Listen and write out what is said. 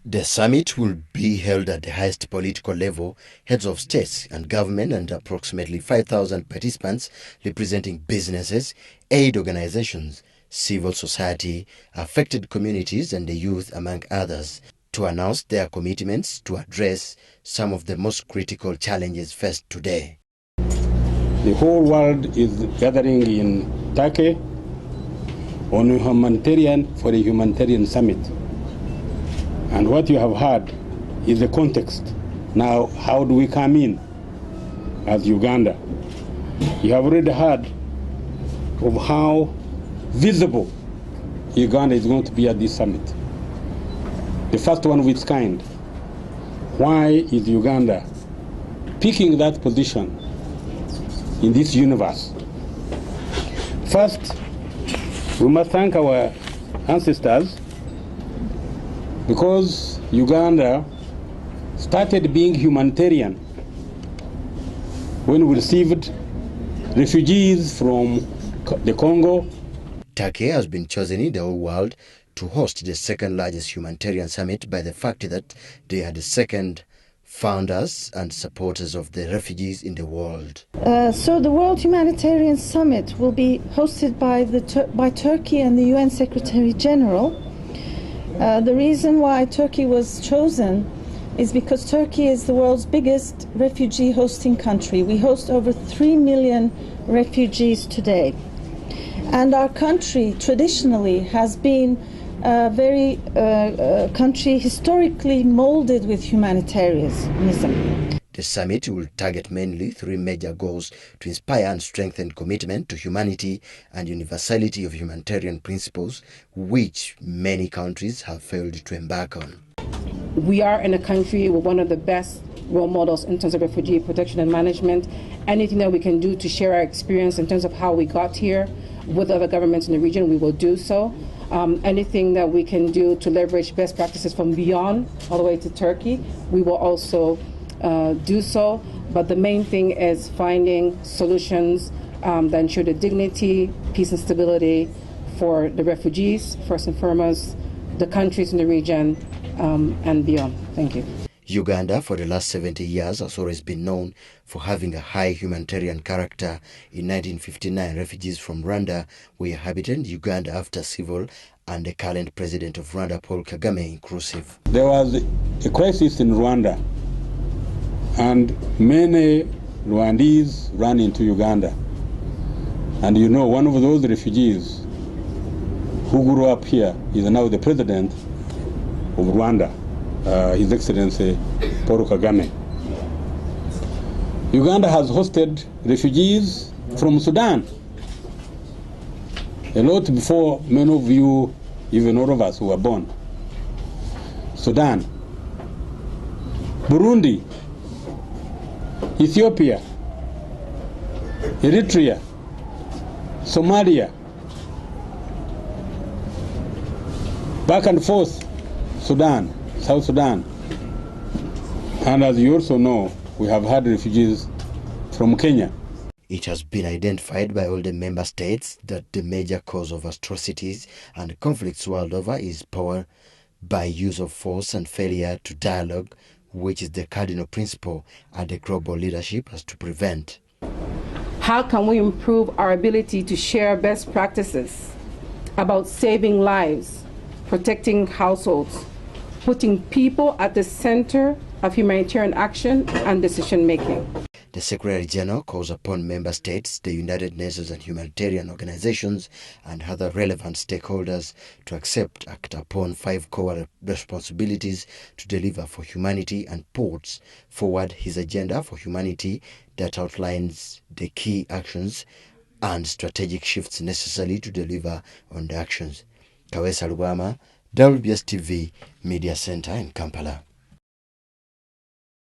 The summit will be held at the highest political level, heads of states and government, and approximately 5,000 participants representing businesses, aid organizations, civil society, affected communities, and the youth, among others, to announce their commitments to address some of the most critical challenges faced today. The whole world is gathering in Turkey for a humanitarian summit. And what you have heard is the context. Now, how do we come in as Uganda? You have already heard of how visible Uganda is going to be at this summit. The first one of its kind. Why is Uganda picking that position in this universe? First, we must thank our ancestors, because Uganda started being humanitarian when we received refugees from the Congo. Turkey has been chosen in the whole world to host the second largest humanitarian summit by the fact that they are the second founders and supporters of the refugees in the world. So the World Humanitarian Summit will be hosted by Turkey and the UN Secretary General. The reason why Turkey was chosen is because Turkey is the world's biggest refugee hosting country. We host over 3 million refugees today. And our country traditionally has been a very country historically molded with humanitarianism. The summit will target mainly three major goals to inspire and strengthen commitment to humanity and universality of humanitarian principles, which many countries have failed to embark on. We are in a country with one of the best role models in terms of refugee protection and management. Anything that we can do to share our experience in terms of how we got here with other governments in the region, we will do so. Anything that we can do to leverage best practices from beyond all the way to Turkey, we will also do so, but the main thing is finding solutions that ensure the dignity, peace and stability for the refugees, first and foremost, the countries in the region, and beyond. Thank you. Uganda, for the last 70 years, has always been known for having a high humanitarian character. In 1959, refugees from Rwanda were inhabiting Uganda after civil and the current president of Rwanda, Paul Kagame, inclusive. There was a crisis in Rwanda, and many Rwandese ran into Uganda. And you know, one of those refugees who grew up here is now the president of Rwanda, His Excellency Paul Kagame. Uganda has hosted refugees from Sudan, a lot before many of you, even all of us, who were born. Sudan, Burundi, Ethiopia, Eritrea, Somalia, back and forth, Sudan, South Sudan. And as you also know, we have had refugees from Kenya. It has been identified by all the member states that the major cause of atrocities and conflicts world over is power by use of force and failure to dialogue, which is the cardinal principle and the global leadership has to prevent. How can we improve our ability to share best practices about saving lives, protecting households, putting people at the center of humanitarian action and decision making? The Secretary General calls upon member states, the United Nations and humanitarian organizations and other relevant stakeholders to act upon 5 core responsibilities to deliver for humanity and puts forward his agenda for humanity that outlines the key actions and strategic shifts necessary to deliver on the actions. Kawesa Lubama, WBS TV Media Center in Kampala.